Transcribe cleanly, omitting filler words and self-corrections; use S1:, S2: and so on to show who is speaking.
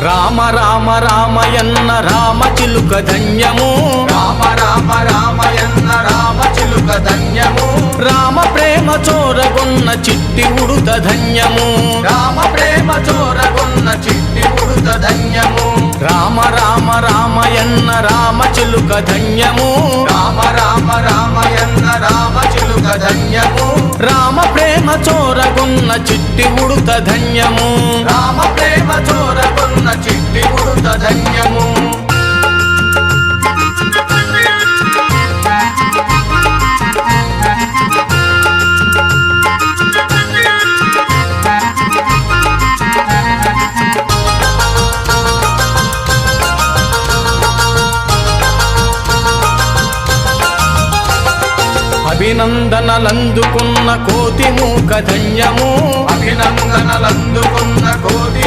S1: రామ రామ రామయన్న రామ చిలుక ధన్యము
S2: రామ రామ రామయన్న రామ చిలుక ధన్యము
S1: రామ ప్రేమ చోరగొన్న చిట్టి ఉడుత ధన్యము
S2: రామ ప్రేమ చోరగొన్న చిట్టి ఉడుత ధన్యము
S1: రామ రామ రామయన్న రామ చిలుక ధన్యము
S2: రామ రామ రామయన్న రామ చిలుక ధన్యము
S1: రామ ప్రేమ చోరగొన్న చిట్టి ఉడుత ధన్యము
S2: రామ ప్రేమ చోరగొన్న చిట్టి ఉడుత ధన్యము
S1: అభినందనలందుకున్న కోతి మూక ధన్యము
S2: అభినందనలందుకున్న కోటి